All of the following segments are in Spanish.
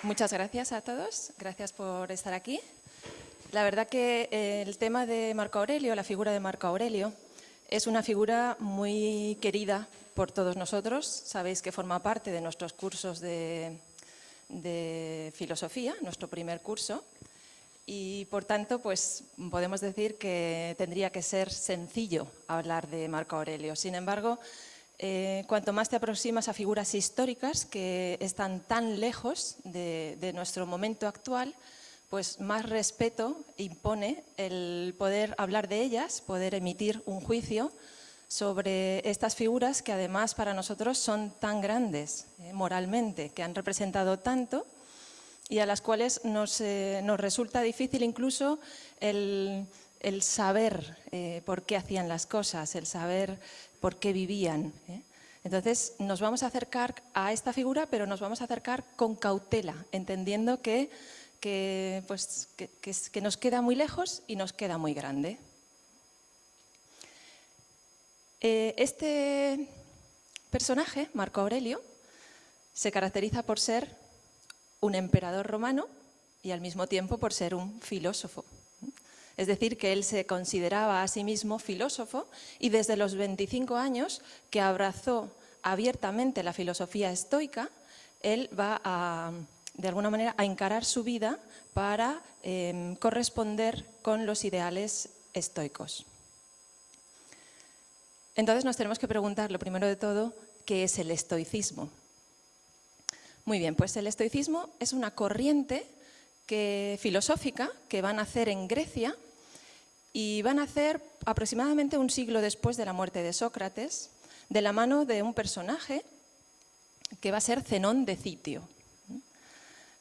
Muchas gracias a todos, gracias por estar aquí. La verdad que el tema de Marco Aurelio, la figura de Marco Aurelio, es una figura muy querida por todos nosotros. Sabéis que forma parte de nuestros cursos de filosofía, nuestro primer curso, y por tanto pues podemos decir que tendría que ser sencillo hablar de Marco Aurelio. Sin embargo, cuanto más te aproximas a figuras históricas que están tan lejos de nuestro momento actual, pues más respeto impone el poder hablar de ellas, poder emitir un juicio sobre estas figuras que además para nosotros son tan grandes moralmente, que han representado tanto y a las cuales nos resulta difícil incluso el saber por qué hacían las cosas, el saber por qué vivían. Entonces nos vamos a acercar a esta figura, pero nos vamos a acercar con cautela, entendiendo que nos queda muy lejos y nos queda muy grande. Este personaje, Marco Aurelio, se caracteriza por ser un emperador romano y al mismo tiempo por ser un filósofo. Es decir, que él se consideraba a sí mismo filósofo y desde los 25 años que abrazó abiertamente la filosofía estoica, él va a, de alguna manera, a encarar su vida para corresponder con los ideales estoicos. Entonces nos tenemos que preguntar, lo primero de todo, ¿qué es el estoicismo? Muy bien, pues el estoicismo es una corriente filosófica que va a nacer en Grecia y va a nacer aproximadamente un siglo después de la muerte de Sócrates, de la mano de un personaje que va a ser Zenón de Citio.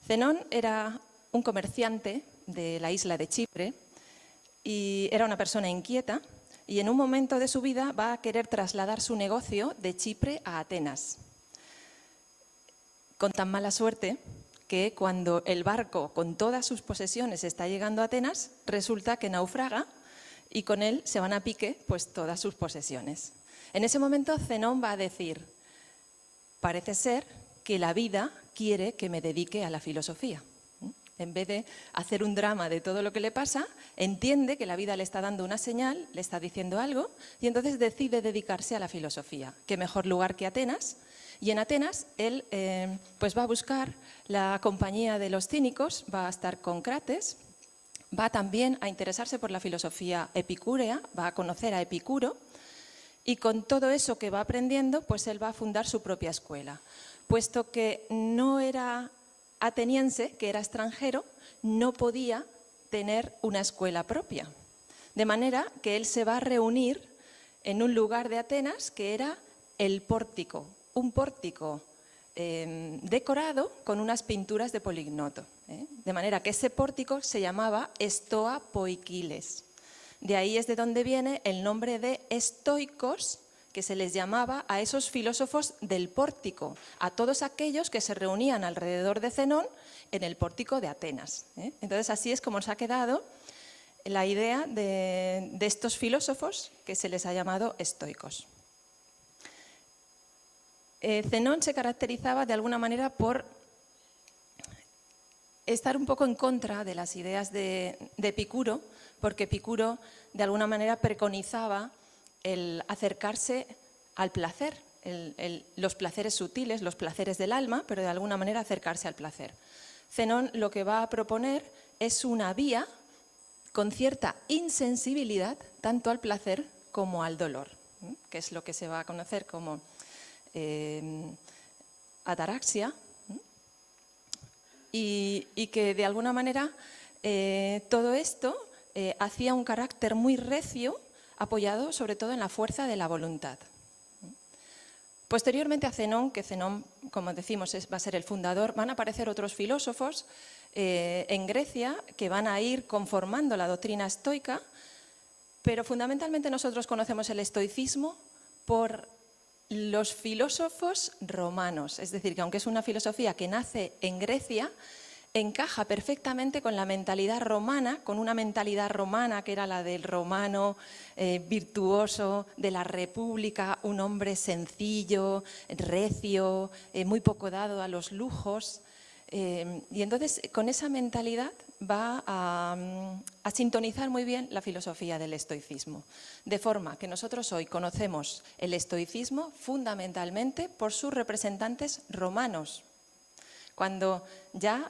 Zenón era un comerciante de la isla de Chipre y era una persona inquieta y en un momento de su vida va a querer trasladar su negocio de Chipre a Atenas. Con tan mala suerte que cuando el barco con todas sus posesiones está llegando a Atenas, resulta que naufraga y con él se van a pique pues todas sus posesiones. En ese momento Zenón va a decir, parece ser que la vida quiere que me dedique a la filosofía. En vez de hacer un drama de todo lo que le pasa, entiende que la vida le está dando una señal, le está diciendo algo y entonces decide dedicarse a la filosofía. ¿Qué mejor lugar que Atenas? Y en Atenas él pues va a buscar la compañía de los cínicos, va a estar con Crates, va también a interesarse por la filosofía epicúrea, va a conocer a Epicuro y con todo eso que va aprendiendo, pues él va a fundar su propia escuela. Puesto que no era ateniense, que era extranjero, no podía tener una escuela propia. De manera que él se va a reunir en un lugar de Atenas que era el pórtico, un pórtico decorado con unas pinturas de Polignoto. De manera que ese pórtico se llamaba Stoa Poikiles. De ahí es de donde viene el nombre de estoicos, que se les llamaba a esos filósofos del pórtico, a todos aquellos que se reunían alrededor de Zenón en el pórtico de Atenas. Entonces así es como se ha quedado la idea de estos filósofos que se les ha llamado estoicos. Zenón se caracterizaba de alguna manera por estar un poco en contra de las ideas de Epicuro, porque Epicuro de alguna manera preconizaba el acercarse al placer, los placeres sutiles, los placeres del alma, pero de alguna manera acercarse al placer. Zenón lo que va a proponer es una vía con cierta insensibilidad tanto al placer como al dolor, que es lo que se va a conocer como ataraxia, y que de alguna manera todo esto hacía un carácter muy recio, apoyado sobre todo en la fuerza de la voluntad. Posteriormente a Zenón, que Zenón, como decimos, va a ser el fundador, van a aparecer otros filósofos en Grecia que van a ir conformando la doctrina estoica, pero fundamentalmente nosotros conocemos el estoicismo por los filósofos romanos, es decir, que aunque es una filosofía que nace en Grecia, encaja perfectamente con la mentalidad romana, con una mentalidad romana que era la del romano virtuoso, de la república, un hombre sencillo, recio, muy poco dado a los lujos. Y entonces, con esa mentalidad va a sintonizar muy bien la filosofía del estoicismo. De forma que nosotros hoy conocemos el estoicismo fundamentalmente por sus representantes romanos, cuando ya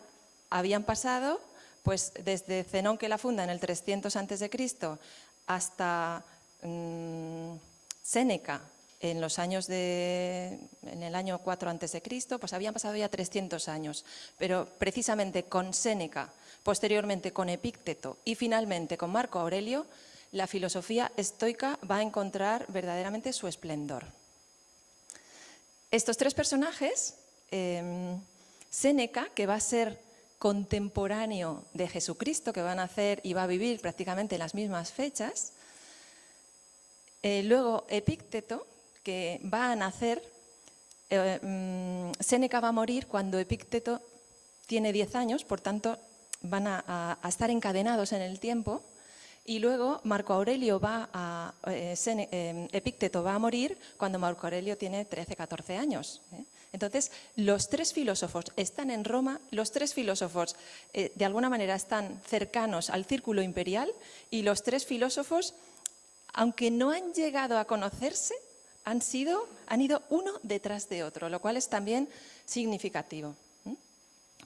habían pasado, pues desde Zenón, que la funda en el 300 a.C., hasta Séneca, en el año 4 a.C., pues habían pasado ya 300 años. Pero precisamente con Séneca, posteriormente con Epícteto y finalmente con Marco Aurelio, la filosofía estoica va a encontrar verdaderamente su esplendor. Estos tres personajes, Séneca, que va a ser contemporáneo de Jesucristo, que va a nacer y va a vivir prácticamente en las mismas fechas. Luego Epícteto, que va a nacer, Séneca va a morir cuando Epícteto tiene 10 años, por tanto van a estar encadenados en el tiempo. Y luego Epícteto va a morir cuando Marco Aurelio tiene 13, 14 años. Entonces, los tres filósofos están en Roma, los tres filósofos de alguna manera están cercanos al círculo imperial y los tres filósofos, aunque no han llegado a conocerse, han ido uno detrás de otro, lo cual es también significativo.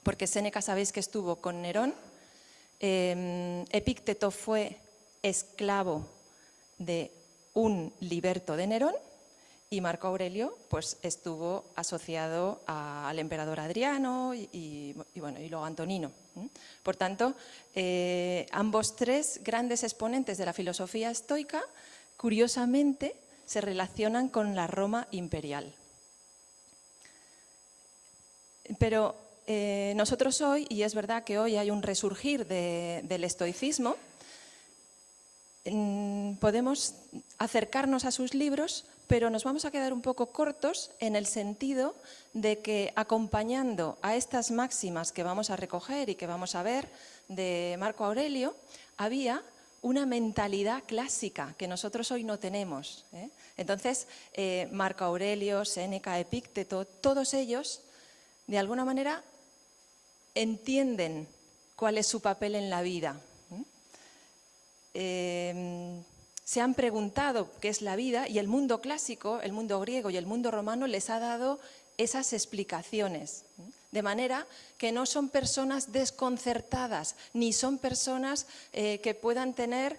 Porque Séneca, sabéis que estuvo con Nerón, Epícteto fue esclavo de un liberto de Nerón y Marco Aurelio pues, estuvo asociado al emperador Adriano y luego Antonino. Por tanto, ambos tres grandes exponentes de la filosofía estoica, curiosamente, se relacionan con la Roma imperial. Pero nosotros hoy, y es verdad que hoy hay un resurgir del estoicismo, podemos acercarnos a sus libros, pero nos vamos a quedar un poco cortos en el sentido de que, acompañando a estas máximas que vamos a recoger y que vamos a ver de Marco Aurelio, había una mentalidad clásica que nosotros hoy no tenemos. Entonces, Marco Aurelio, Séneca, Epícteto, todos ellos, de alguna manera, entienden cuál es su papel en la vida. Se han preguntado qué es la vida y el mundo clásico, el mundo griego y el mundo romano les ha dado esas explicaciones. De manera que no son personas desconcertadas, ni son personas que puedan tener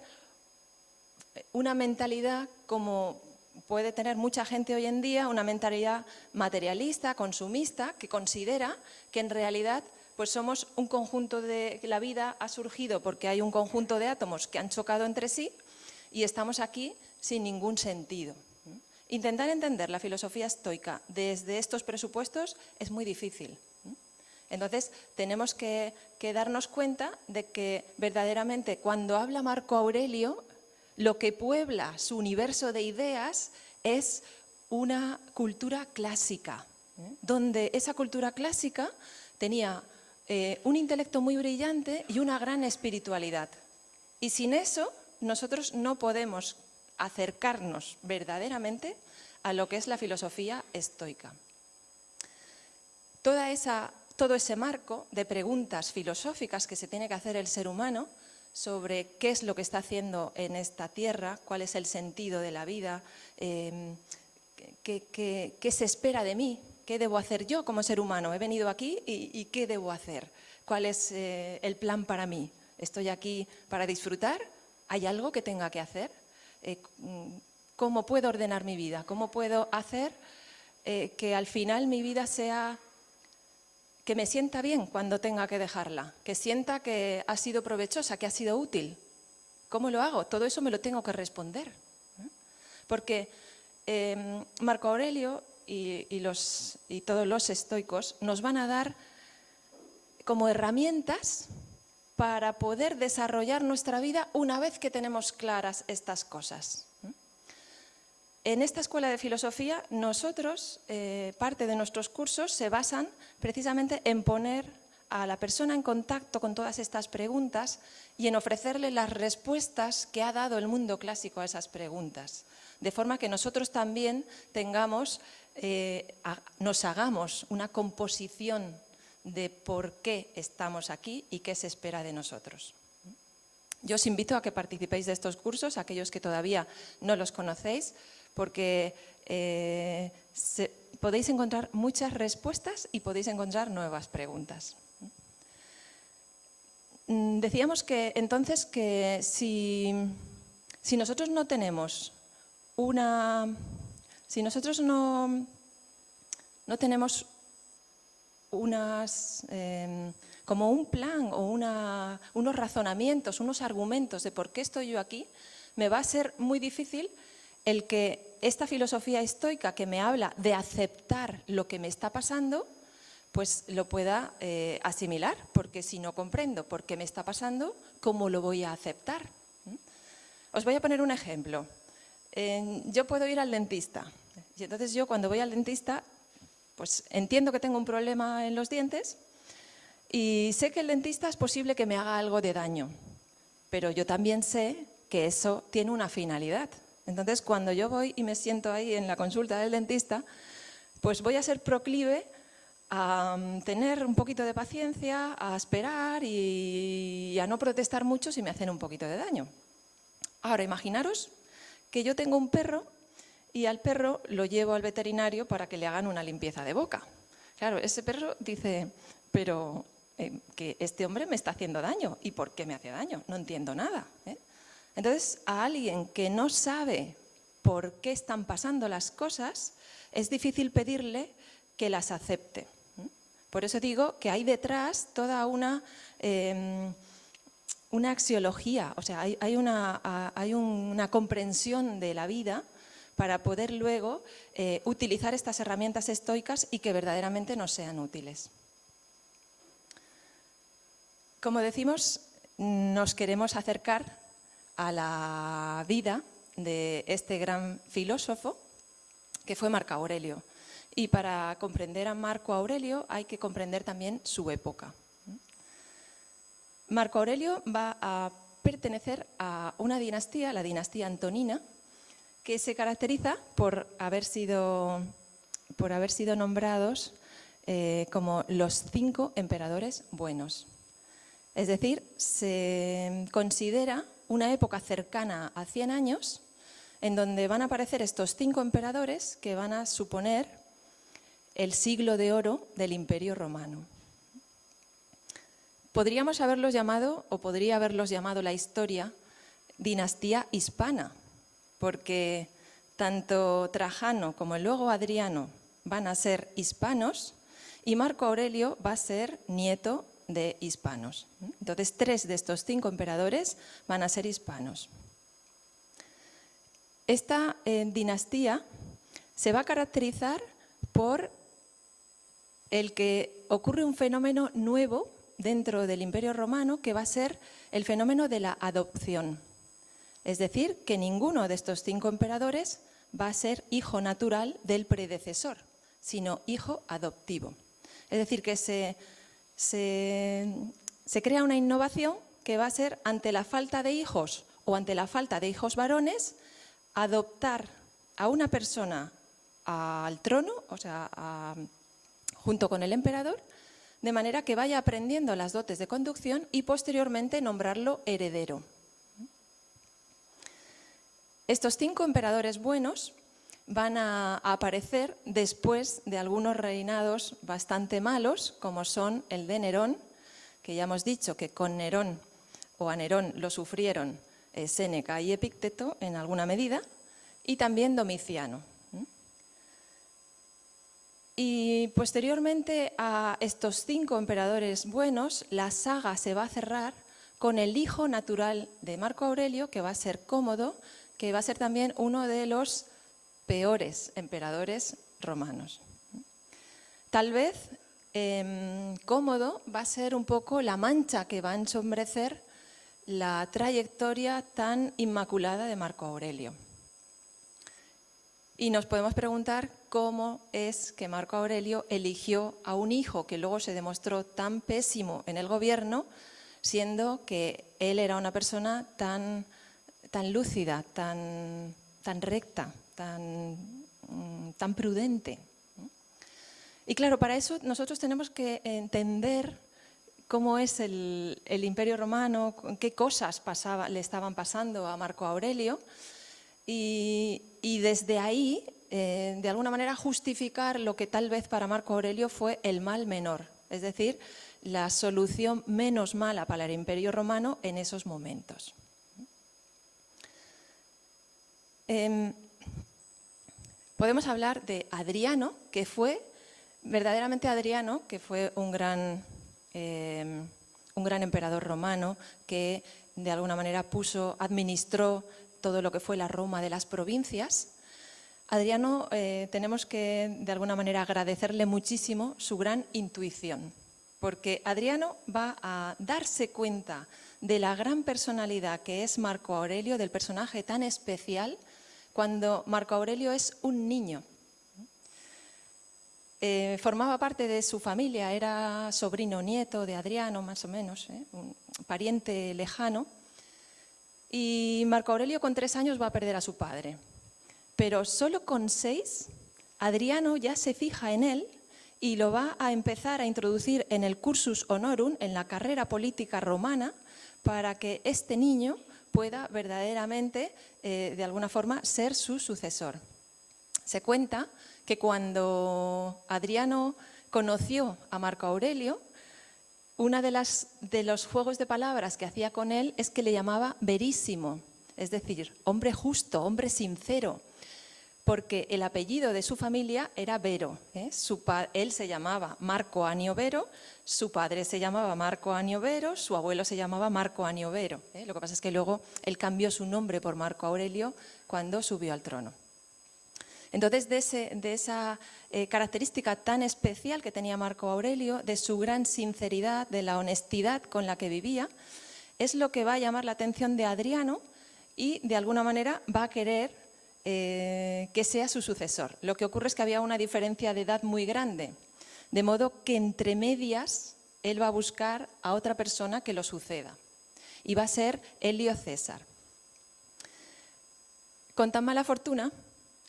una mentalidad como puede tener mucha gente hoy en día, una mentalidad materialista, consumista, que considera que en realidad pues somos un conjunto de la vida ha surgido porque hay un conjunto de átomos que han chocado entre sí y estamos aquí sin ningún sentido. Intentar entender la filosofía estoica desde estos presupuestos es muy difícil. Entonces, tenemos que darnos cuenta de que verdaderamente cuando habla Marco Aurelio, lo que puebla su universo de ideas es una cultura clásica, donde esa cultura clásica tenía un intelecto muy brillante y una gran espiritualidad. Y sin eso, nosotros no podemos acercarnos verdaderamente a lo que es la filosofía estoica. Todo ese marco de preguntas filosóficas que se tiene que hacer el ser humano sobre qué es lo que está haciendo en esta tierra, cuál es el sentido de la vida, qué se espera de mí, qué debo hacer yo como ser humano. He venido aquí y qué debo hacer, cuál es el plan para mí. ¿Estoy aquí para disfrutar? ¿Hay algo que tenga que hacer? ¿Cómo puedo ordenar mi vida? ¿Cómo puedo hacer que al final mi vida sea... que me sienta bien cuando tenga que dejarla, que sienta que ha sido provechosa, que ha sido útil? ¿Cómo lo hago? Todo eso me lo tengo que responder. Porque Marco Aurelio y todos los estoicos nos van a dar como herramientas para poder desarrollar nuestra vida una vez que tenemos claras estas cosas. En esta escuela de filosofía, nosotros, parte de nuestros cursos se basan precisamente en poner a la persona en contacto con todas estas preguntas y en ofrecerle las respuestas que ha dado el mundo clásico a esas preguntas. De forma que nosotros también nos hagamos una composición de por qué estamos aquí y qué se espera de nosotros. Yo os invito a que participéis de estos cursos, aquellos que todavía no los conocéis, porque podéis encontrar muchas respuestas y podéis encontrar nuevas preguntas. Decíamos que entonces que si nosotros no tenemos si nosotros no tenemos como un plan o unos razonamientos, unos argumentos de por qué estoy yo aquí, me va a ser muy difícil el que esta filosofía estoica que me habla de aceptar lo que me está pasando, pues lo pueda asimilar, porque si no comprendo por qué me está pasando, ¿cómo lo voy a aceptar? Os voy a poner un ejemplo. Yo puedo ir al dentista, y entonces yo cuando voy al dentista, pues entiendo que tengo un problema en los dientes y sé que el dentista es posible que me haga algo de daño, pero yo también sé que eso tiene una finalidad. Entonces, cuando yo voy y me siento ahí en la consulta del dentista, pues voy a ser proclive a tener un poquito de paciencia, a esperar y a no protestar mucho si me hacen un poquito de daño. Ahora, imaginaros que yo tengo un perro y al perro lo llevo al veterinario para que le hagan una limpieza de boca. Claro, ese perro dice, pero que este hombre me está haciendo daño. ¿Y por qué me hace daño? No entiendo nada. Entonces, a alguien que no sabe por qué están pasando las cosas, es difícil pedirle que las acepte. Por eso digo que hay detrás toda una axiología, o sea, hay una comprensión de la vida para poder luego utilizar estas herramientas estoicas y que verdaderamente nos sean útiles. Como decimos, nos queremos acercar a la vida de este gran filósofo que fue Marco Aurelio. Y para comprender a Marco Aurelio hay que comprender también su época. Marco Aurelio va a pertenecer a una dinastía, la dinastía antonina, que se caracteriza por haber sido nombrados como los 5 emperadores buenos. Es decir, se considera una época cercana a 100 años en donde van a aparecer estos 5 emperadores que van a suponer el siglo de oro del Imperio Romano. Podríamos haberlos llamado, o podría haberlos llamado la historia, dinastía hispana, porque tanto Trajano como luego Adriano van a ser hispanos y Marco Aurelio va a ser nieto de hispanos. Entonces, 3 de estos 5 emperadores van a ser hispanos. Esta dinastía se va a caracterizar por el que ocurre un fenómeno nuevo dentro del Imperio Romano que va a ser el fenómeno de la adopción. Es decir, que ninguno de estos 5 emperadores va a ser hijo natural del predecesor, sino hijo adoptivo. Es decir, que se crea una innovación que va a ser, ante la falta de hijos o ante la falta de hijos varones, adoptar a una persona al trono, o sea, junto con el emperador, de manera que vaya aprendiendo las dotes de conducción y posteriormente nombrarlo heredero. Estos 5 emperadores buenos van a aparecer después de algunos reinados bastante malos, como son el de Nerón, que ya hemos dicho que con Nerón o a Nerón lo sufrieron Séneca y Epicteto en alguna medida, y también Domiciano. Y posteriormente a estos 5 emperadores buenos, la saga se va a cerrar con el hijo natural de Marco Aurelio, que va a ser Cómodo, que va a ser también uno de los peores emperadores romanos. Tal vez Cómodo va a ser un poco la mancha que va a ensombrecer la trayectoria tan inmaculada de Marco Aurelio. Y nos podemos preguntar cómo es que Marco Aurelio eligió a un hijo que luego se demostró tan pésimo en el gobierno, siendo que él era una persona tan lúcida, tan recta, tan prudente. Y claro, para eso nosotros tenemos que entender cómo es el Imperio Romano, qué cosas le estaban pasando a Marco Aurelio y desde ahí, de alguna manera, justificar lo que tal vez para Marco Aurelio fue el mal menor, es decir, la solución menos mala para el Imperio Romano en esos momentos. Podemos hablar de Adriano, que fue verdaderamente Adriano, que fue un gran emperador romano que de alguna manera administró todo lo que fue la Roma de las provincias. Adriano tenemos que de alguna manera agradecerle muchísimo su gran intuición, porque Adriano va a darse cuenta de la gran personalidad que es Marco Aurelio, del personaje tan especial, cuando Marco Aurelio es un niño. Formaba parte de su familia, era sobrino nieto de Adriano, más o menos, un pariente lejano. Y Marco Aurelio con 3 años va a perder a su padre. Pero solo con 6, Adriano ya se fija en él y lo va a empezar a introducir en el cursus honorum, en la carrera política romana, para que este niño pueda verdaderamente, de alguna forma, ser su sucesor. Se cuenta que cuando Adriano conoció a Marco Aurelio, una de los juegos de palabras que hacía con él es que le llamaba verísimo, es decir, hombre justo, hombre sincero, porque el apellido de su familia era Vero. Él se llamaba Marco Anio Vero, su padre se llamaba Marco Anio Vero, su abuelo se llamaba Marco Anio Vero. Lo que pasa es que luego él cambió su nombre por Marco Aurelio cuando subió al trono. Entonces, de esa característica tan especial que tenía Marco Aurelio, de su gran sinceridad, de la honestidad con la que vivía, es lo que va a llamar la atención de Adriano y, de alguna manera, va a querer que sea su sucesor. Lo que ocurre es que había una diferencia de edad muy grande, de modo que entre medias él va a buscar a otra persona que lo suceda. Y va a ser Elio César. Con tan mala fortuna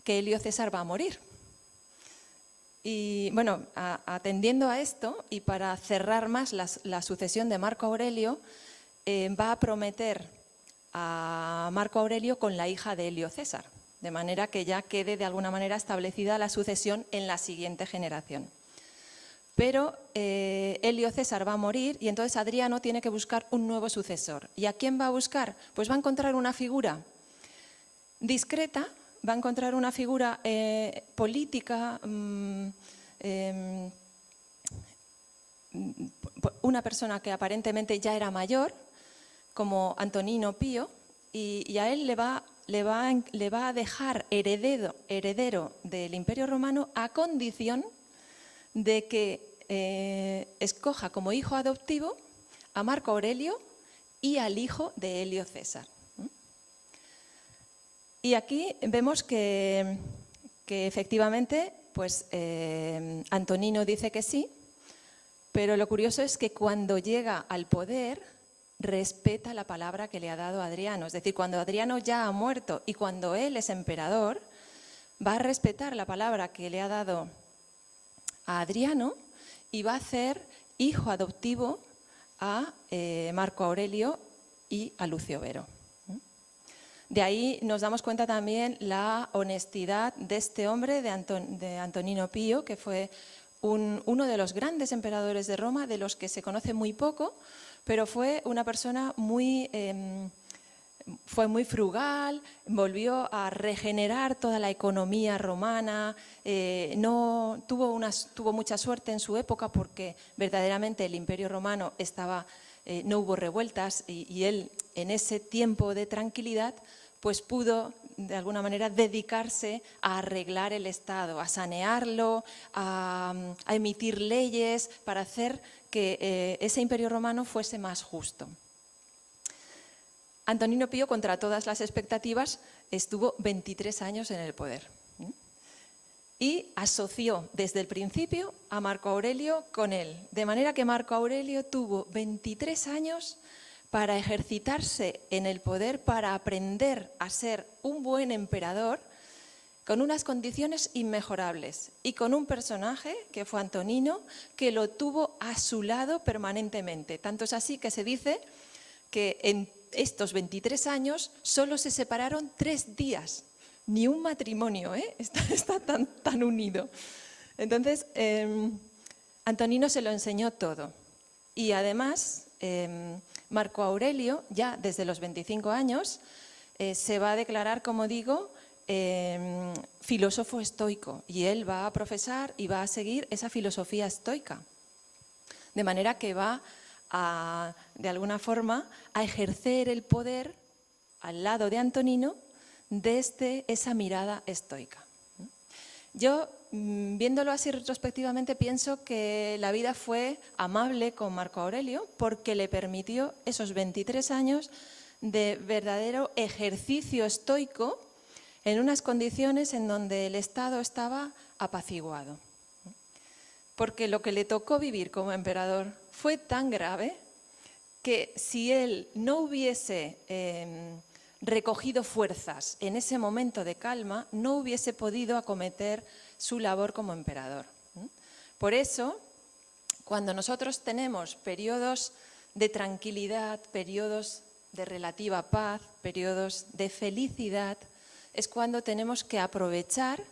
que Elio César va a morir. Y bueno, atendiendo a esto y para cerrar más la sucesión de Marco Aurelio, va a prometer a Marco Aurelio con la hija de Elio César, de manera que ya quede de alguna manera establecida la sucesión en la siguiente generación. Pero Elio César va a morir y entonces Adriano tiene que buscar un nuevo sucesor. ¿Y a quién va a buscar? Pues va a encontrar una figura discreta, va a encontrar una figura política, una persona que aparentemente ya era mayor, como Antonino Pío, y a él le va a dejar heredero del Imperio Romano a condición de que escoja como hijo adoptivo a Marco Aurelio y al hijo de Elio César. Y aquí vemos que efectivamente pues, Antonino dice que sí, pero lo curioso es que cuando llega al poder respeta la palabra que le ha dado Adriano. Es decir, cuando Adriano ya ha muerto y cuando él es emperador, va a respetar la palabra que le ha dado a Adriano y va a hacer hijo adoptivo a Marco Aurelio y a Lucio Vero. De ahí nos damos cuenta también la honestidad de este hombre, de Antonino Pío, que fue uno de los grandes emperadores de Roma, de los que se conoce muy poco, pero fue una persona fue muy frugal, volvió a regenerar toda la economía romana, tuvo mucha suerte en su época porque verdaderamente el Imperio Romano no hubo revueltas y él en ese tiempo de tranquilidad pues pudo de alguna manera dedicarse a arreglar el Estado, a sanearlo, a emitir leyes para hacer que ese Imperio Romano fuese más justo. Antonino Pío, contra todas las expectativas, estuvo 23 años en el poder y asoció desde el principio a Marco Aurelio con él, de manera que Marco Aurelio tuvo 23 años para ejercitarse en el poder, para aprender a ser un buen emperador con unas condiciones inmejorables y con un personaje, que fue Antonino, que lo tuvo a su lado permanentemente. Tanto es así que se dice que en estos 23 años solo se separaron 3 días. Ni un matrimonio, ¿eh? Está tan unido. Entonces, Antonino se lo enseñó todo. Y además, Marco Aurelio, ya desde los 25 años, se va a declarar, como digo, filósofo estoico. Y él va a profesar y va a seguir esa filosofía estoica. De manera que va de alguna forma, a ejercer el poder al lado de Antonino desde esa mirada estoica. Yo, viéndolo así retrospectivamente, pienso que la vida fue amable con Marco Aurelio porque le permitió esos 23 años de verdadero ejercicio estoico en unas condiciones en donde el Estado estaba apaciguado. Porque lo que le tocó vivir como emperador fue tan grave que si él no hubiese recogido fuerzas en ese momento de calma, no hubiese podido acometer su labor como emperador. Por eso, cuando nosotros tenemos periodos de tranquilidad, periodos de relativa paz, periodos de felicidad, es cuando tenemos que aprovechar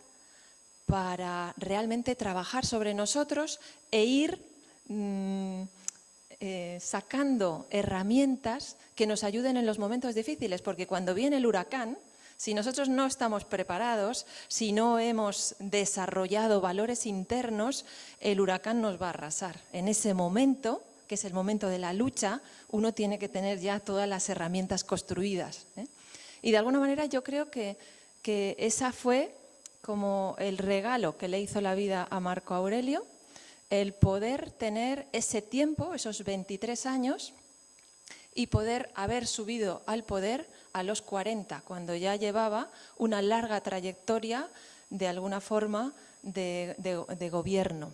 para realmente trabajar sobre nosotros e ir sacando herramientas que nos ayuden en los momentos difíciles, porque cuando viene el huracán, si nosotros no estamos preparados, si no hemos desarrollado valores internos, el huracán nos va a arrasar. En ese momento, que es el momento de la lucha, uno tiene que tener ya todas las herramientas construidas, ¿eh? Y de alguna manera yo creo que esa fue como el regalo que le hizo la vida a Marco Aurelio, el poder tener ese tiempo, esos 23 años, y poder haber subido al poder a los 40, cuando ya llevaba una larga trayectoria, de alguna forma, de gobierno.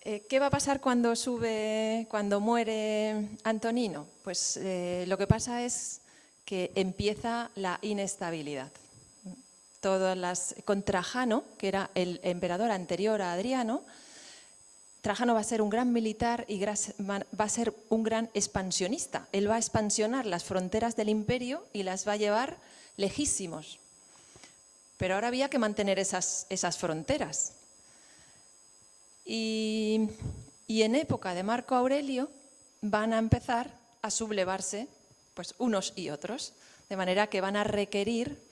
¿Qué va a pasar cuando muere Antonino? Pues lo que pasa es que empieza la inestabilidad. Con Trajano, que era el emperador anterior a Adriano, Trajano va a ser un gran militar y va a ser un gran expansionista. Él va a expansionar las fronteras del imperio y las va a llevar lejísimos. Pero ahora había que mantener esas fronteras. Y en época de Marco Aurelio van a empezar a sublevarse pues, unos y otros, de manera que van a requerir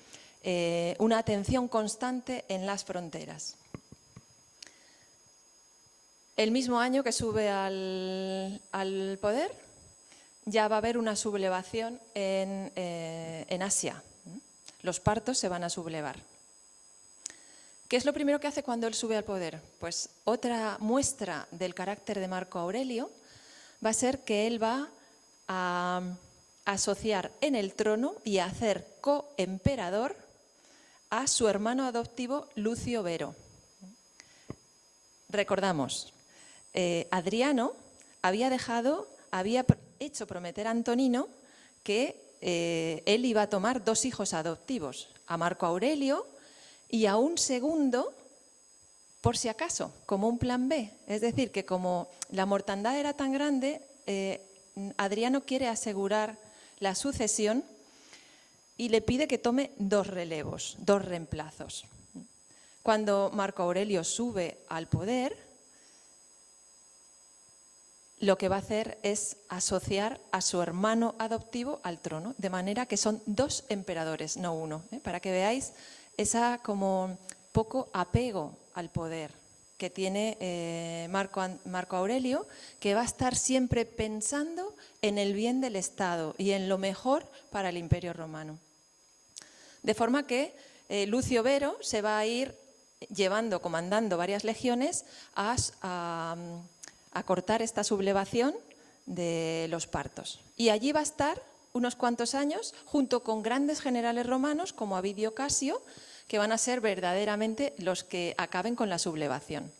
una atención constante en las fronteras. El mismo año que sube al poder, ya va a haber una sublevación en Asia. Los partos se van a sublevar. ¿Qué es lo primero que hace cuando él sube al poder? Pues otra muestra del carácter de Marco Aurelio va a ser que él va a asociar en el trono y a hacer coemperador a su hermano adoptivo Lucio Vero. Recordamos, Adriano había hecho prometer a Antonino que él iba a tomar 2 hijos adoptivos, a Marco Aurelio y a un segundo, por si acaso, como un plan B. Es decir, que como la mortandad era tan grande, Adriano quiere asegurar la sucesión y le pide que tome 2 relevos, 2 reemplazos. Cuando Marco Aurelio sube al poder, lo que va a hacer es asociar a su hermano adoptivo al trono, de manera que son 2 emperadores, no 1, para que veáis esa como poco apego al poder que tiene Marco Aurelio, que va a estar siempre pensando en el bien del Estado y en lo mejor para el Imperio Romano. De forma que Lucio Vero se va a ir comandando varias legiones a cortar esta sublevación de los partos. Y allí va a estar unos cuantos años junto con grandes generales romanos como Avidio Casio, que van a ser verdaderamente los que acaben con la sublevación.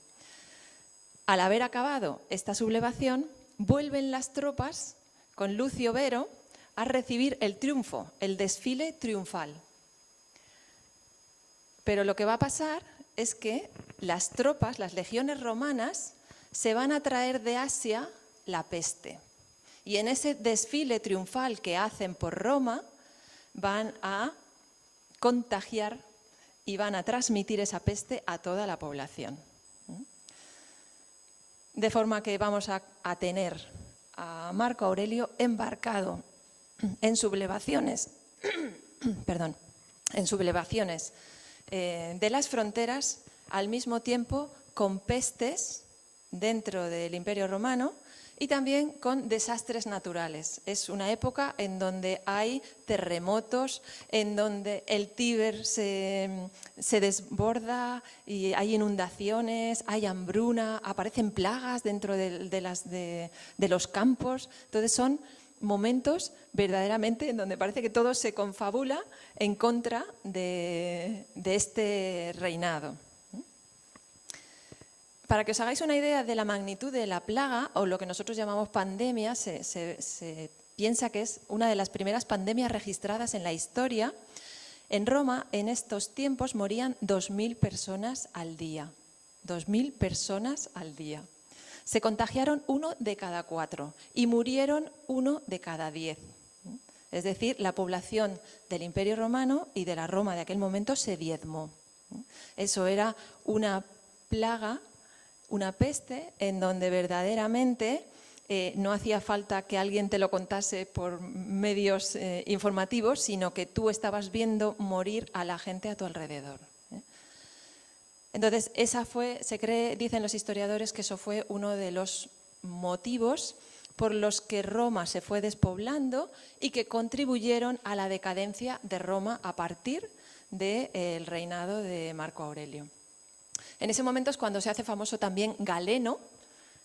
Al haber acabado esta sublevación, vuelven las tropas con Lucio Vero a recibir el triunfo, el desfile triunfal. Pero lo que va a pasar es que las tropas, las legiones romanas, se van a traer de Asia la peste. Y en ese desfile triunfal que hacen por Roma, van a contagiar y van a transmitir esa peste a toda la población. De forma que vamos a tener a Marco Aurelio embarcado en sublevaciones, de las fronteras, al mismo tiempo con pestes dentro del Imperio Romano y también con desastres naturales. Es una época en donde hay terremotos, en donde el Tíber se desborda y hay inundaciones, hay hambruna, aparecen plagas dentro de los campos. Entonces son momentos verdaderamente en donde parece que todo se confabula en contra de este reinado. Para que os hagáis una idea de la magnitud de la plaga, o lo que nosotros llamamos pandemia, se piensa que es una de las primeras pandemias registradas en la historia. En Roma, en estos tiempos, morían 2.000 personas al día. 2.000 personas al día. Se contagiaron 1 de cada 4 y murieron 1 de cada 10. Es decir, la población del Imperio Romano y de la Roma de aquel momento se diezmó. Eso era una plaga, una peste en donde verdaderamente no hacía falta que alguien te lo contase por medios informativos, sino que tú estabas viendo morir a la gente a tu alrededor. Entonces, se cree, dicen los historiadores, que eso fue uno de los motivos por los que Roma se fue despoblando y que contribuyeron a la decadencia de Roma a partir del reinado de Marco Aurelio. En ese momento es cuando se hace famoso también Galeno,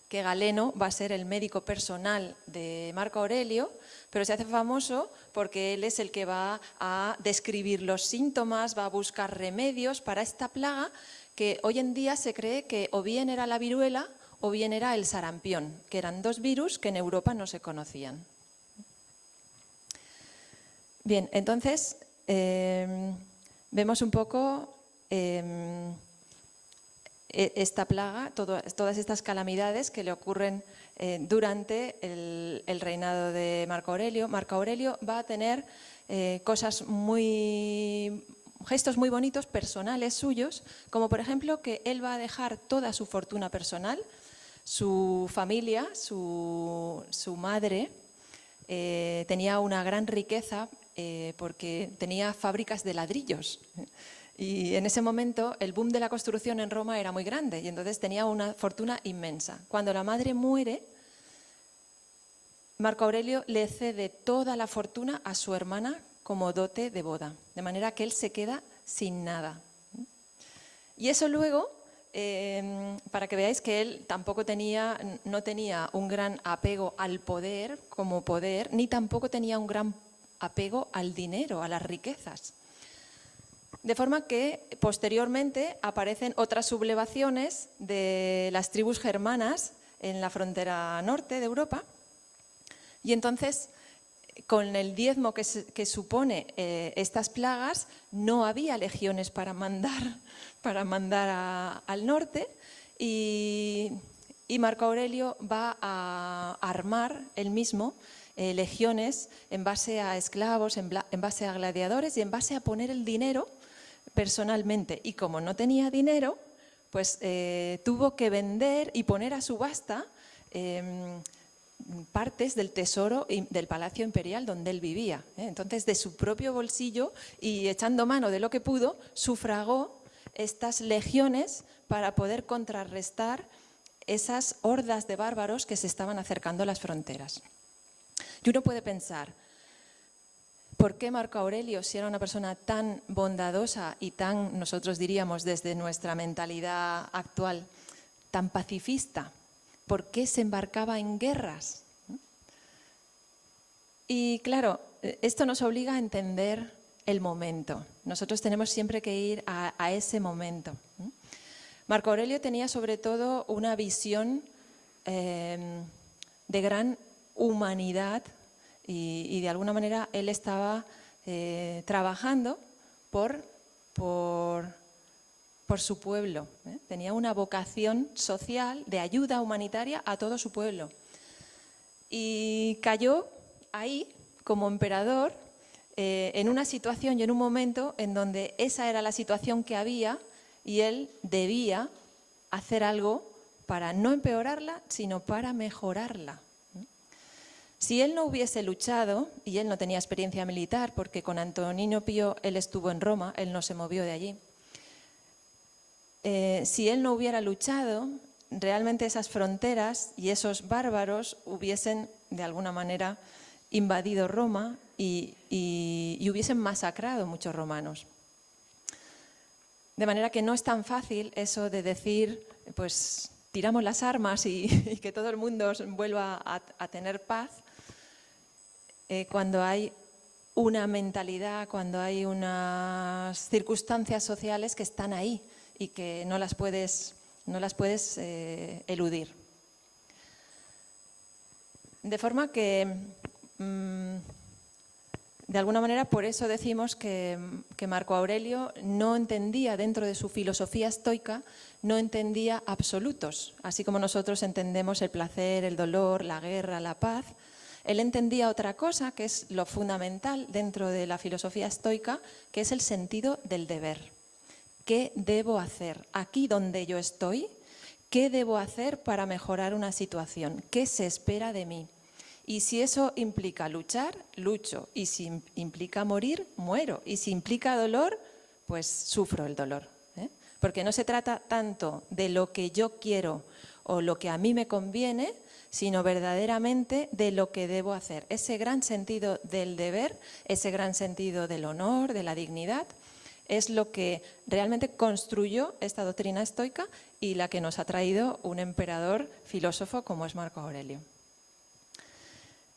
que Galeno va a ser el médico personal de Marco Aurelio, pero se hace famoso porque él es el que va a describir los síntomas, va a buscar remedios para esta plaga que hoy en día se cree que o bien era la viruela o bien era el sarampión, que eran 2 virus que en Europa no se conocían. Bien, entonces vemos un poco esta plaga, todas estas calamidades que le ocurren durante el reinado de Marco Aurelio. Marco Aurelio va a tener gestos muy bonitos, personales suyos, como por ejemplo que él va a dejar toda su fortuna personal, su familia, su madre, tenía una gran riqueza porque tenía fábricas de ladrillos. Y en ese momento el boom de la construcción en Roma era muy grande y entonces tenía una fortuna inmensa. Cuando la madre muere, Marco Aurelio le cede toda la fortuna a su hermana como dote de boda, de manera que él se queda sin nada. Y eso luego, para que veáis que él tampoco no tenía un gran apego al poder como poder, ni tampoco tenía un gran apego al dinero, a las riquezas. De forma que posteriormente aparecen otras sublevaciones de las tribus germanas en la frontera norte de Europa y entonces con el diezmo que supone estas plagas no había legiones para mandar al norte y Marco Aurelio va a armar él mismo legiones en base a esclavos, en base a gladiadores y en base a poner el dinero personalmente, y como no tenía dinero, pues tuvo que vender y poner a subasta partes del tesoro del Palacio Imperial donde él vivía. Entonces, de su propio bolsillo y echando mano de lo que pudo, sufragó estas legiones para poder contrarrestar esas hordas de bárbaros que se estaban acercando a las fronteras. Y uno puede pensar, ¿por qué Marco Aurelio, si era una persona tan bondadosa y tan, nosotros diríamos desde nuestra mentalidad actual, tan pacifista, por qué se embarcaba en guerras? Y claro, esto nos obliga a entender el momento. Nosotros tenemos siempre que ir a ese momento. Marco Aurelio tenía sobre todo una visión de gran humanidad y de alguna manera él estaba trabajando por por su pueblo, ¿eh? Tenía una vocación social de ayuda humanitaria a todo su pueblo. Y cayó ahí, como emperador, en una situación y en un momento en donde esa era la situación que había y él debía hacer algo para no empeorarla, sino para mejorarla. Si él no hubiese luchado, y él no tenía experiencia militar, porque con Antonino Pío él estuvo en Roma, él no se movió de allí, si él no hubiera luchado, realmente esas fronteras y esos bárbaros hubiesen, de alguna manera, invadido Roma y hubiesen masacrado muchos romanos. De manera que no es tan fácil eso de decir, pues tiramos las armas y que todo el mundo vuelva a tener paz, cuando hay una mentalidad, cuando hay unas circunstancias sociales que están ahí y que no las puedes eludir. De forma que, de alguna manera, por eso decimos que Marco Aurelio no entendía, dentro de su filosofía estoica, no entendía absolutos, así como nosotros entendemos el placer, el dolor, la guerra, la paz. Él entendía otra cosa, que es lo fundamental dentro de la filosofía estoica, que es el sentido del deber. ¿Qué debo hacer aquí donde yo estoy? ¿Qué debo hacer para mejorar una situación? ¿Qué se espera de mí? Y si eso implica luchar, lucho. Y si implica morir, muero. Y si implica dolor, pues sufro el dolor, ¿eh? Porque no se trata tanto de lo que yo quiero o lo que a mí me conviene, sino verdaderamente de lo que debo hacer. Ese gran sentido del deber, ese gran sentido del honor, de la dignidad, es lo que realmente construyó esta doctrina estoica y la que nos ha traído un emperador filósofo como es Marco Aurelio.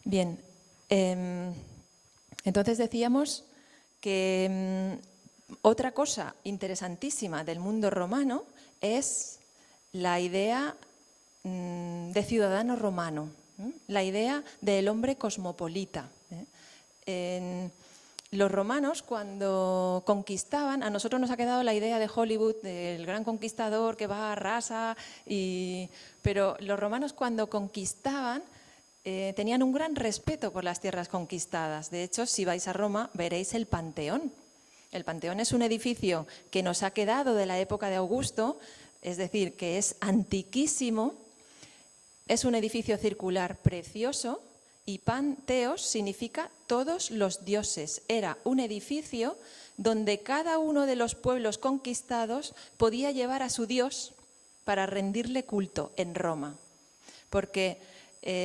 Bien, entonces decíamos que otra cosa interesantísima del mundo romano es la idea de ciudadano romano, la idea del hombre cosmopolita. Los romanos, cuando conquistaban, a nosotros nos ha quedado la idea de Hollywood, del gran conquistador que va, arrasa, pero los romanos cuando conquistaban tenían un gran respeto por las tierras conquistadas. De hecho, si vais a Roma, veréis el Panteón. El Panteón es un edificio que nos ha quedado de la época de Augusto, es decir, que es antiquísimo. Es un edificio circular precioso y Panteos significa todos los dioses. Era un edificio donde cada uno de los pueblos conquistados podía llevar a su dios para rendirle culto en Roma. Porque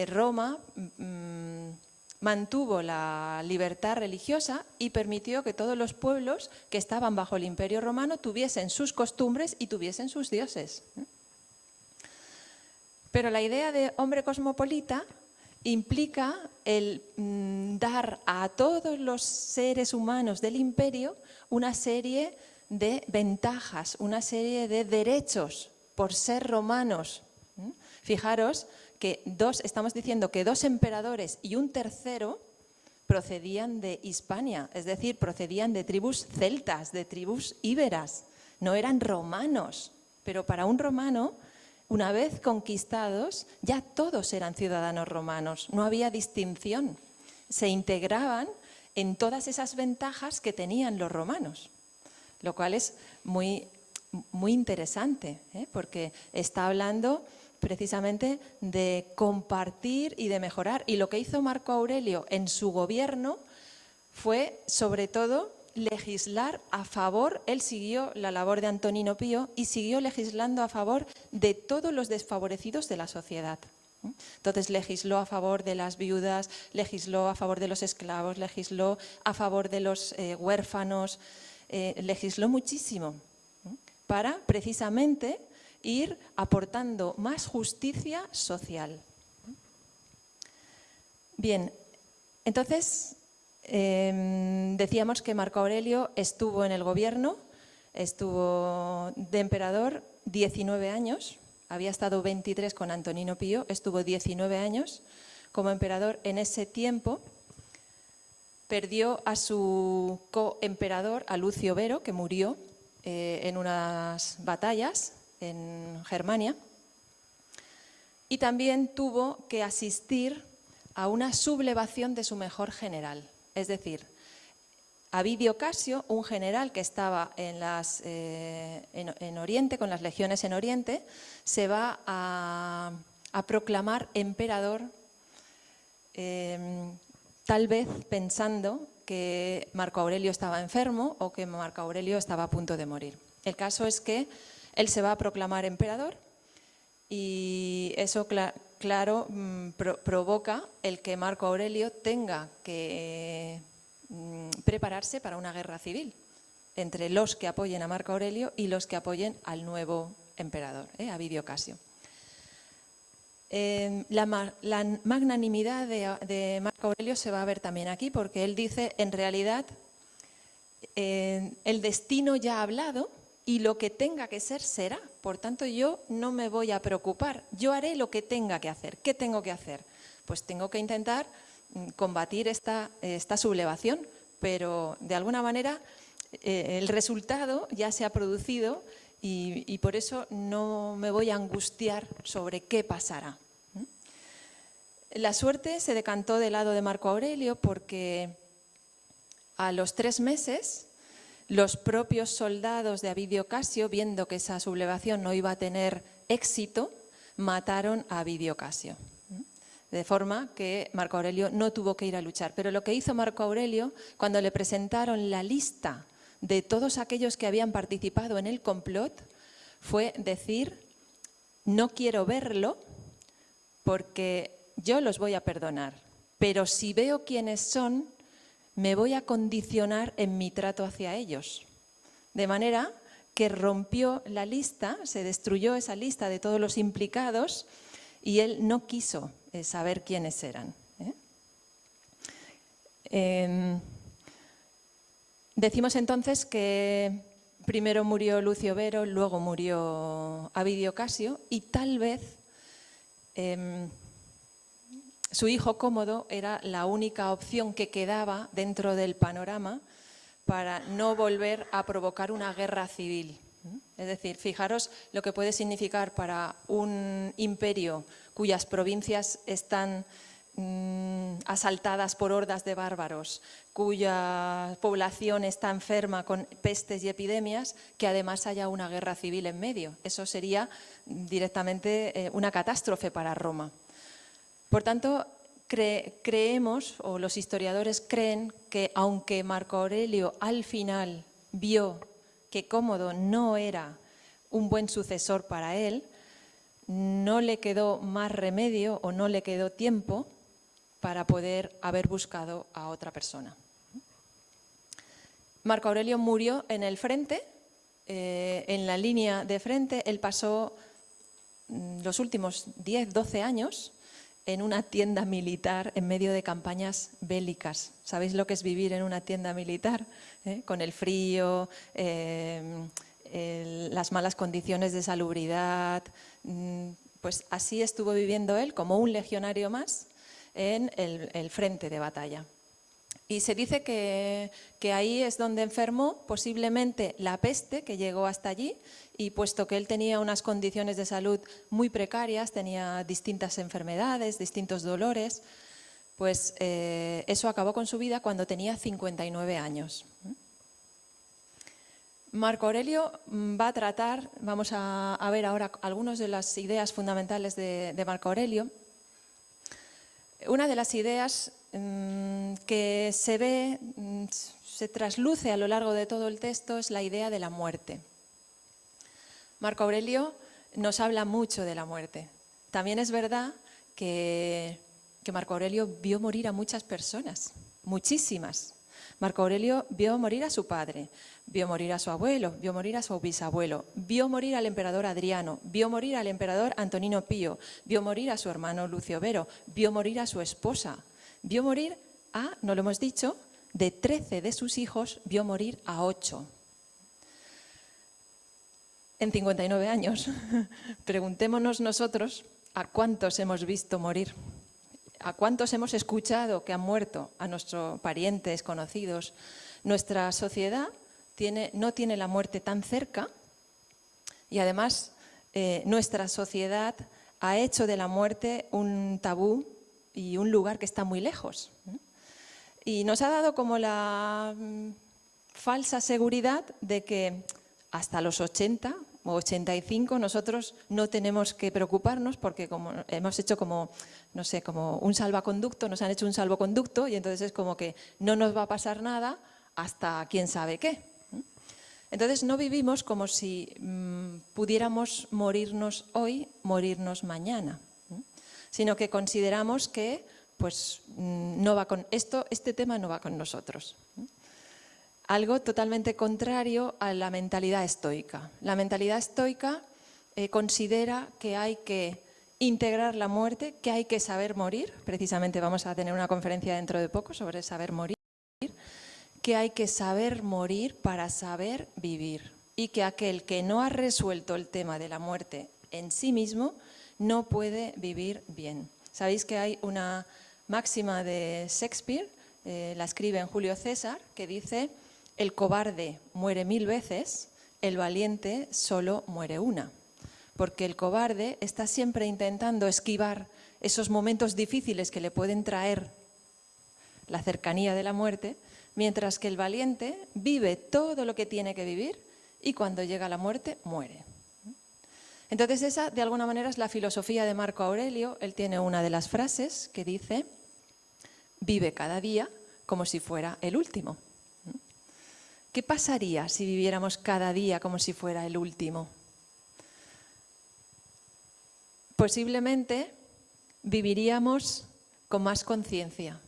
Roma mantuvo la libertad religiosa y permitió que todos los pueblos que estaban bajo el Imperio Romano tuviesen sus costumbres y tuviesen sus dioses. Pero la idea de hombre cosmopolita implica el dar a todos los seres humanos del imperio una serie de ventajas, una serie de derechos por ser romanos. Fijaros que estamos diciendo que 2 emperadores y un tercero procedían de Hispania, es decir, procedían de tribus celtas, de tribus íberas, no eran romanos, pero para un romano, una vez conquistados, ya todos eran ciudadanos romanos, no había distinción, se integraban en todas esas ventajas que tenían los romanos, lo cual es muy, muy interesante, porque está hablando precisamente de compartir y de mejorar. Y lo que hizo Marco Aurelio en su gobierno fue, sobre todo, legislar a favor. Él siguió la labor de Antonino Pío y siguió legislando a favor de todos los desfavorecidos de la sociedad. Entonces legisló a favor de las viudas, legisló a favor de los esclavos, legisló a favor de los huérfanos, legisló muchísimo para precisamente ir aportando más justicia social. Bien, entonces decíamos que Marco Aurelio estuvo en el gobierno, estuvo de emperador 19 años, había estado 23 con Antonino Pío, estuvo 19 años como emperador. En ese tiempo perdió a su coemperador, a Lucio Vero, que murió, en unas batallas en Germania y también tuvo que asistir a una sublevación de su mejor general. Es decir, Avidio Casio, un general que estaba en Oriente, con las legiones en Oriente, se va a proclamar emperador, tal vez pensando que Marco Aurelio estaba enfermo o que Marco Aurelio estaba a punto de morir. El caso es que él se va a proclamar emperador y eso, claro, provoca el que Marco Aurelio tenga que prepararse para una guerra civil entre los que apoyen a Marco Aurelio y los que apoyen al nuevo emperador, Avidio Casio. La magnanimidad de Marco Aurelio se va a ver también aquí, porque él dice, en realidad, el destino ya ha hablado y lo que tenga que ser, será. Por tanto, yo no me voy a preocupar, yo haré lo que tenga que hacer. ¿Qué tengo que hacer? Pues tengo que intentar combatir esta sublevación, pero de alguna manera el resultado ya se ha producido y por eso no me voy a angustiar sobre qué pasará. La suerte se decantó del lado de Marco Aurelio porque a los 3 meses los propios soldados de Avidio Casio, viendo que esa sublevación no iba a tener éxito, mataron a Avidio Casio. De forma que Marco Aurelio no tuvo que ir a luchar. Pero lo que hizo Marco Aurelio, cuando le presentaron la lista de todos aquellos que habían participado en el complot, fue decir, no quiero verlo porque yo los voy a perdonar, pero si veo quiénes son, me voy a condicionar en mi trato hacia ellos. De manera que rompió la lista, se destruyó esa lista de todos los implicados y él no quiso saber quiénes eran. Decimos entonces que primero murió Lucio Vero, luego murió Avidio Casio y tal vez su hijo Cómodo era la única opción que quedaba dentro del panorama para no volver a provocar una guerra civil. Es decir, fijaros lo que puede significar para un imperio cuyas provincias están asaltadas por hordas de bárbaros, cuya población está enferma con pestes y epidemias, que además haya una guerra civil en medio. Eso sería directamente una catástrofe para Roma. Por tanto, creemos, o los historiadores creen, que aunque Marco Aurelio al final vio que Cómodo no era un buen sucesor para él, no le quedó más remedio o no le quedó tiempo para poder haber buscado a otra persona. Marco Aurelio murió en el frente, en la línea de frente. Él pasó los últimos 10, 12 años en una tienda militar en medio de campañas bélicas. ¿Sabéis lo que es vivir en una tienda militar? Con el frío, las malas condiciones de salubridad. Pues así estuvo viviendo él, como un legionario más, en el frente de batalla. Y se dice que ahí es donde enfermó posiblemente la peste, que llegó hasta allí, y puesto que él tenía unas condiciones de salud muy precarias, tenía distintas enfermedades, distintos dolores, pues eso acabó con su vida cuando tenía 59 años. Marco Aurelio va a tratar, vamos a ver ahora algunas de las ideas fundamentales de Marco Aurelio. Una de las ideas que se ve, se trasluce a lo largo de todo el texto es la idea de la muerte. Marco Aurelio nos habla mucho de la muerte. También es verdad que Marco Aurelio vio morir a muchas personas, muchísimas. Marco Aurelio vio morir a su padre, vio morir a su abuelo, vio morir a su bisabuelo, vio morir al emperador Adriano, vio morir al emperador Antonino Pío, vio morir a su hermano Lucio Vero, vio morir a su esposa, vio morir a, no lo hemos dicho, de 13 de sus hijos, vio morir a 8. En 59 años. Preguntémonos nosotros a cuántos hemos visto morir. ¿A cuántos hemos escuchado que han muerto? A nuestros parientes, conocidos. Nuestra sociedad no tiene la muerte tan cerca y además nuestra sociedad ha hecho de la muerte un tabú y un lugar que está muy lejos. Y nos ha dado como la falsa seguridad de que hasta los 80 o 85 nosotros no tenemos que preocuparnos porque como hemos hecho como, no sé, como un salvaconducto, nos han hecho un salvoconducto y entonces es como que no nos va a pasar nada hasta quién sabe qué. Entonces no vivimos como si pudiéramos morirnos hoy, morirnos mañana, sino que consideramos que pues, no va con este tema no va con nosotros. Algo totalmente contrario a la mentalidad estoica. La mentalidad estoica considera que hay que integrar la muerte, que hay que saber morir. Precisamente vamos a tener una conferencia dentro de poco sobre saber morir. Que hay que saber morir para saber vivir. Y que aquel que no ha resuelto el tema de la muerte en sí mismo no puede vivir bien. Sabéis que hay una máxima de Shakespeare, la escribe en Julio César, que dice: el cobarde muere 1000 veces, el valiente solo muere una. Porque el cobarde está siempre intentando esquivar esos momentos difíciles que le pueden traer la cercanía de la muerte, mientras que el valiente vive todo lo que tiene que vivir y cuando llega la muerte muere. Entonces esa de alguna manera es la filosofía de Marco Aurelio. Él tiene una de las frases que dice: vive cada día como si fuera el último. ¿Qué pasaría si viviéramos cada día como si fuera el último? Posiblemente viviríamos con más conciencia.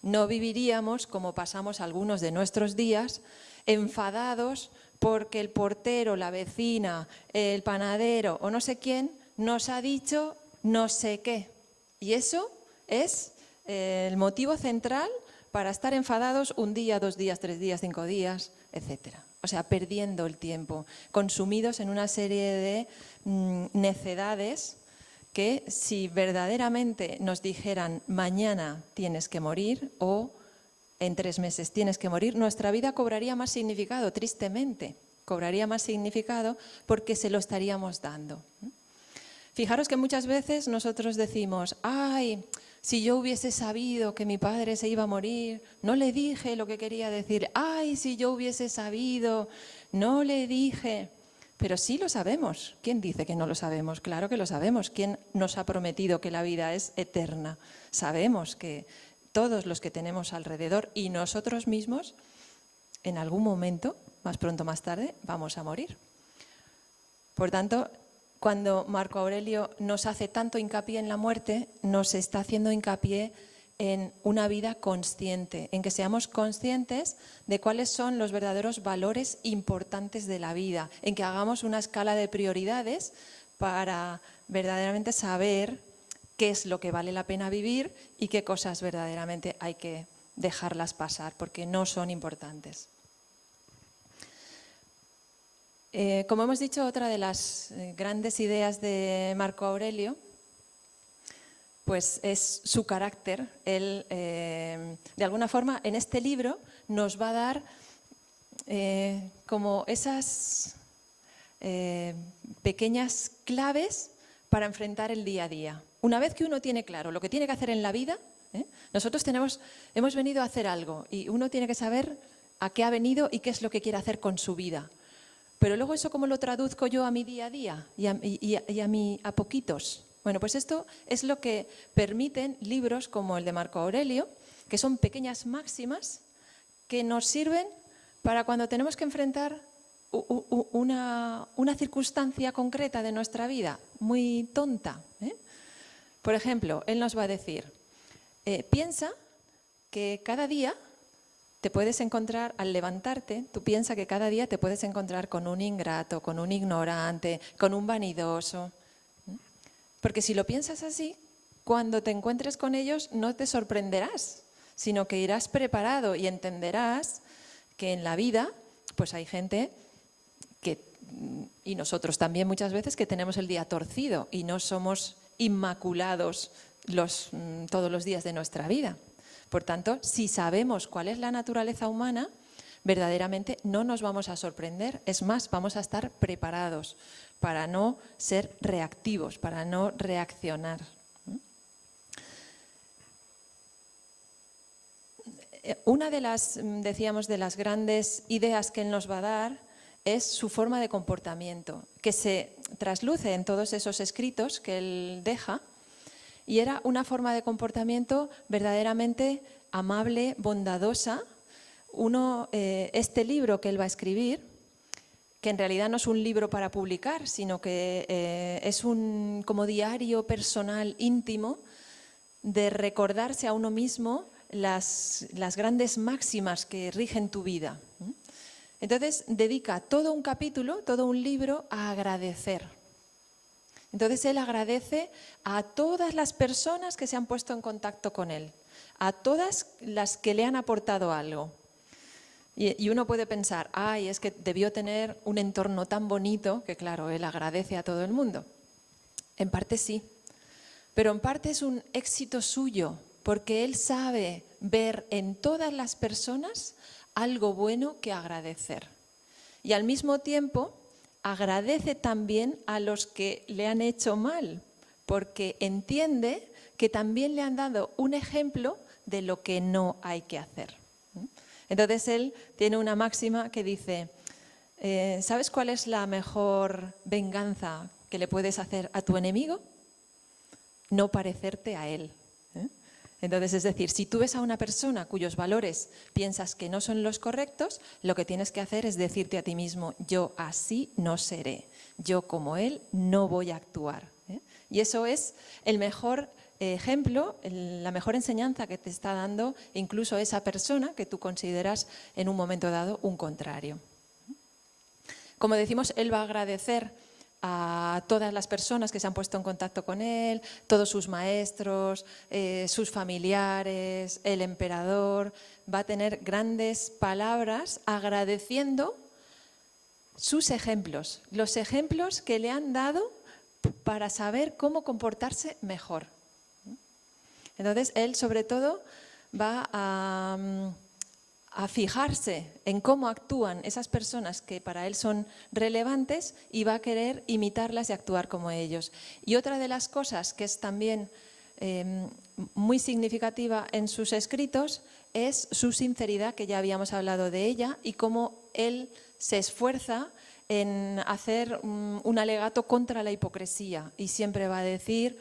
No viviríamos como pasamos algunos de nuestros días, enfadados porque el portero, la vecina, el panadero o no sé quién nos ha dicho no sé qué. Y eso es el motivo central para estar enfadados un día, 2 días, 3 días, 5 días, etc. O sea, perdiendo el tiempo, consumidos en una serie de necedades que si verdaderamente nos dijeran mañana tienes que morir o en 3 meses tienes que morir, nuestra vida cobraría más significado, tristemente. Cobraría más significado porque se lo estaríamos dando. Fijaros que muchas veces nosotros decimos: ay, si yo hubiese sabido que mi padre se iba a morir, no le dije lo que quería decir. Ay, si yo hubiese sabido, no le dije. Pero sí lo sabemos. ¿Quién dice que no lo sabemos? Claro que lo sabemos. ¿Quién nos ha prometido que la vida es eterna? Sabemos que todos los que tenemos alrededor y nosotros mismos, en algún momento, más pronto o más tarde, vamos a morir. Por tanto, cuando Marco Aurelio nos hace tanto hincapié en la muerte, nos está haciendo hincapié en una vida consciente, en que seamos conscientes de cuáles son los verdaderos valores importantes de la vida, en que hagamos una escala de prioridades para verdaderamente saber qué es lo que vale la pena vivir y qué cosas verdaderamente hay que dejarlas pasar porque no son importantes. Como hemos dicho, otra de las grandes ideas de Marco Aurelio pues es su carácter. Él, de alguna forma, en este libro nos va a dar como esas pequeñas claves para enfrentar el día a día. Una vez que uno tiene claro lo que tiene que hacer en la vida, nosotros hemos venido a hacer algo y uno tiene que saber a qué ha venido y qué es lo que quiere hacer con su vida. Pero luego eso, ¿cómo lo traduzco yo a mi día a día y a poquitos? Bueno, pues esto es lo que permiten libros como el de Marco Aurelio, que son pequeñas máximas que nos sirven para cuando tenemos que enfrentar una circunstancia concreta de nuestra vida, muy tonta. Por ejemplo, él nos va a decir, piensa que cada día te puedes encontrar, al levantarte, tú piensas que cada día te puedes encontrar con un ingrato, con un ignorante, con un vanidoso. Porque si lo piensas así, cuando te encuentres con ellos no te sorprenderás, sino que irás preparado y entenderás que en la vida pues hay gente que, y nosotros también muchas veces, que tenemos el día torcido y no somos inmaculados todos los días de nuestra vida. Por tanto, si sabemos cuál es la naturaleza humana, verdaderamente no nos vamos a sorprender. Es más, vamos a estar preparados para no ser reactivos, para no reaccionar. Una de las, decíamos, de las grandes ideas que él nos va a dar es su forma de comportamiento, que se trasluce en todos esos escritos que él deja, y era una forma de comportamiento verdaderamente amable, bondadosa. Este libro que él va a escribir, que en realidad no es un libro para publicar, sino que es un como diario personal íntimo de recordarse a uno mismo las grandes máximas que rigen tu vida. Entonces dedica todo un capítulo, todo un libro a agradecer. Entonces él agradece a todas las personas que se han puesto en contacto con él, a todas las que le han aportado algo. Y uno puede pensar, ay, es que debió tener un entorno tan bonito que claro, él agradece a todo el mundo. En parte sí, pero en parte es un éxito suyo, porque él sabe ver en todas las personas algo bueno que agradecer. Y al mismo tiempo agradece también a los que le han hecho mal, porque entiende que también le han dado un ejemplo de lo que no hay que hacer. Entonces él tiene una máxima que dice, ¿sabes cuál es la mejor venganza que le puedes hacer a tu enemigo? No parecerte a él. Entonces, es decir, si tú ves a una persona cuyos valores piensas que no son los correctos, lo que tienes que hacer es decirte a ti mismo, yo así no seré, yo como él no voy a actuar. Y eso es el mejor ejemplo, la mejor enseñanza que te está dando incluso esa persona que tú consideras en un momento dado un contrario. Como decimos, él va a agradecer a todas las personas que se han puesto en contacto con él, todos sus maestros, sus familiares, el emperador. Va a tener grandes palabras agradeciendo sus ejemplos, los ejemplos que le han dado para saber cómo comportarse mejor. Entonces, él sobre todo va a fijarse en cómo actúan esas personas que para él son relevantes y va a querer imitarlas y actuar como ellos. Y otra de las cosas que es también muy significativa en sus escritos es su sinceridad, que ya habíamos hablado de ella, y cómo él se esfuerza en hacer un alegato contra la hipocresía y siempre va a decir,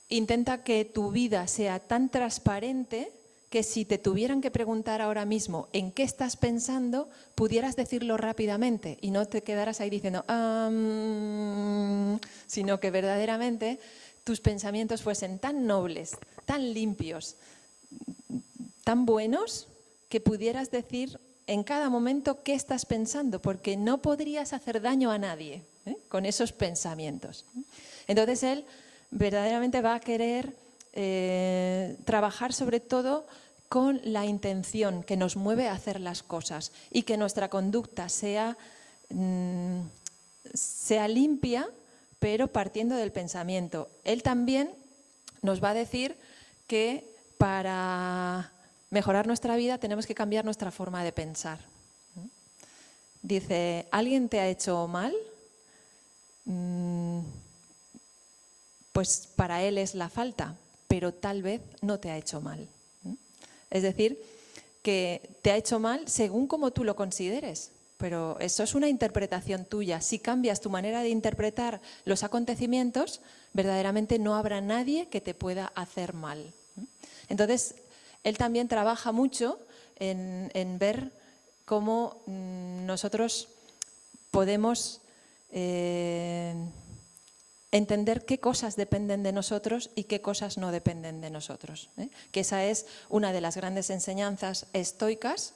intenta que tu vida sea tan transparente que si te tuvieran que preguntar ahora mismo en qué estás pensando, pudieras decirlo rápidamente y no te quedaras ahí diciendo sino que verdaderamente tus pensamientos fuesen tan nobles, tan limpios, tan buenos, que pudieras decir en cada momento qué estás pensando, porque no podrías hacer daño a nadie con esos pensamientos. Entonces él verdaderamente va a querer trabajar sobre todo con la intención que nos mueve a hacer las cosas y que nuestra conducta sea limpia, pero partiendo del pensamiento. Él también nos va a decir que para mejorar nuestra vida tenemos que cambiar nuestra forma de pensar. Dice, ¿alguien te ha hecho mal? Pues para él es la falta, pero tal vez no te ha hecho mal. Es decir, que te ha hecho mal según como tú lo consideres, pero eso es una interpretación tuya. Si cambias tu manera de interpretar los acontecimientos, verdaderamente no habrá nadie que te pueda hacer mal. Entonces, él también trabaja mucho en ver cómo nosotros podemos entender qué cosas dependen de nosotros y qué cosas no dependen de nosotros. Que esa es una de las grandes enseñanzas estoicas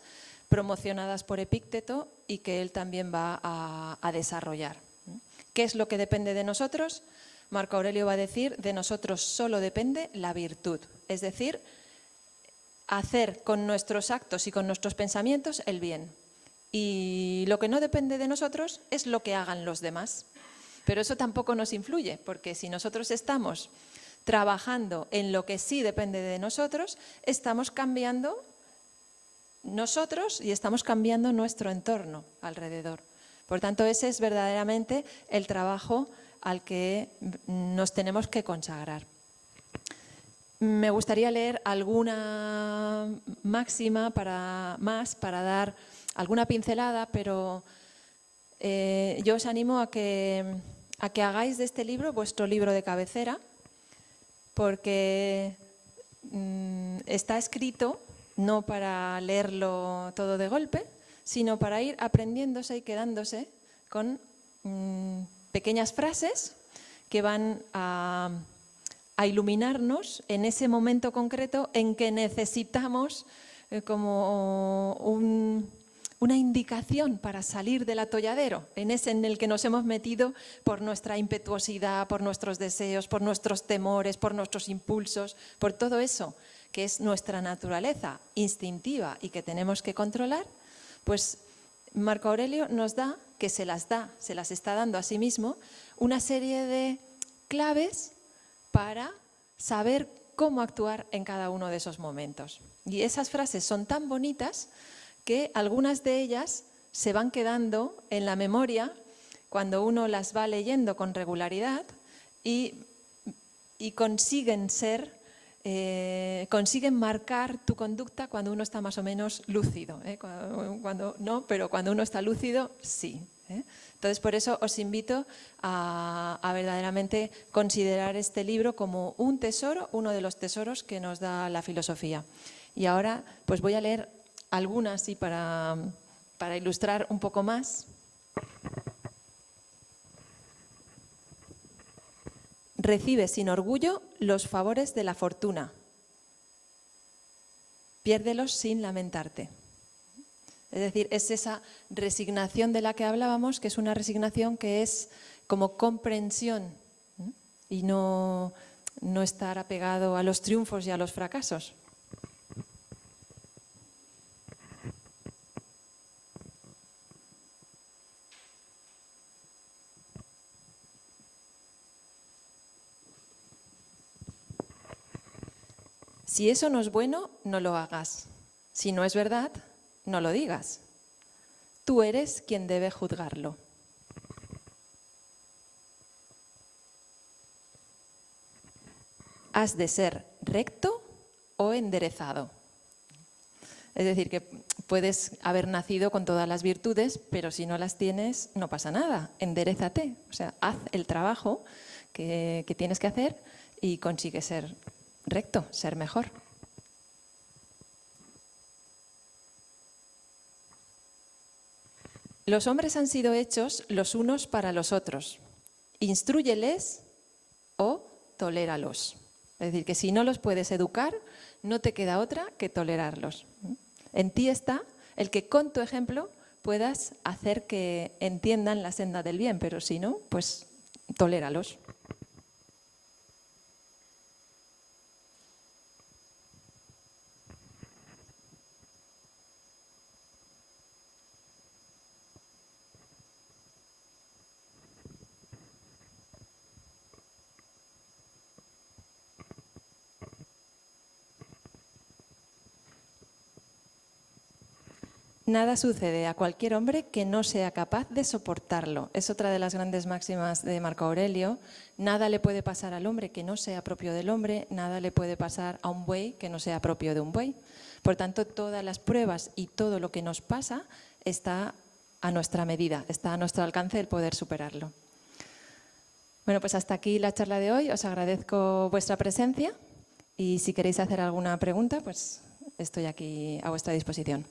promocionadas por Epícteto y que él también va a desarrollar. ¿Qué es lo que depende de nosotros? Marco Aurelio va a decir, de nosotros solo depende la virtud, es decir, hacer con nuestros actos y con nuestros pensamientos el bien. Y lo que no depende de nosotros es lo que hagan los demás. Pero eso tampoco nos influye, porque si nosotros estamos trabajando en lo que sí depende de nosotros, estamos cambiando nosotros y estamos cambiando nuestro entorno alrededor. Por tanto, ese es verdaderamente el trabajo al que nos tenemos que consagrar. Me gustaría leer alguna máxima para dar alguna pincelada, pero yo os animo a que hagáis de este libro vuestro libro de cabecera, porque está escrito no para leerlo todo de golpe, sino para ir aprendiéndose y quedándose con pequeñas frases que van a iluminarnos en ese momento concreto en que necesitamos como una indicación para salir del atolladero, en ese en el que nos hemos metido por nuestra impetuosidad, por nuestros deseos, por nuestros temores, por nuestros impulsos, por todo eso que es nuestra naturaleza instintiva y que tenemos que controlar. Pues Marco Aurelio nos da, que se las está dando a sí mismo, una serie de claves para saber cómo actuar en cada uno de esos momentos. Y esas frases son tan bonitas que algunas de ellas se van quedando en la memoria cuando uno las va leyendo con regularidad y consiguen marcar tu conducta cuando uno está más o menos lúcido. Cuando no, pero cuando uno está lúcido, sí. Entonces, por eso os invito a verdaderamente considerar este libro como un tesoro, uno de los tesoros que nos da la filosofía. Y ahora pues voy a leer algunas sí, para ilustrar un poco más. Recibe sin orgullo los favores de la fortuna. Piérdelos sin lamentarte. Es decir, es esa resignación de la que hablábamos, que es una resignación que es como comprensión y no estar apegado a los triunfos y a los fracasos. Si eso no es bueno, no lo hagas. Si no es verdad, no lo digas. Tú eres quien debe juzgarlo. Has de ser recto o enderezado. Es decir, que puedes haber nacido con todas las virtudes, pero si no las tienes, no pasa nada. Enderézate. O sea, haz el trabajo que tienes que hacer y consigue ser recto, ser mejor. Los hombres han sido hechos los unos para los otros. Instrúyeles o toléralos. Es decir, que si no los puedes educar, no te queda otra que tolerarlos. En ti está el que con tu ejemplo puedas hacer que entiendan la senda del bien, pero si no, pues toléralos. Nada sucede a cualquier hombre que no sea capaz de soportarlo. Es otra de las grandes máximas de Marco Aurelio. Nada le puede pasar al hombre que no sea propio del hombre, nada le puede pasar a un buey que no sea propio de un buey. Por tanto, todas las pruebas y todo lo que nos pasa está a nuestra medida, está a nuestro alcance el poder superarlo. Bueno, pues hasta aquí la charla de hoy. Os agradezco vuestra presencia y si queréis hacer alguna pregunta, pues estoy aquí a vuestra disposición.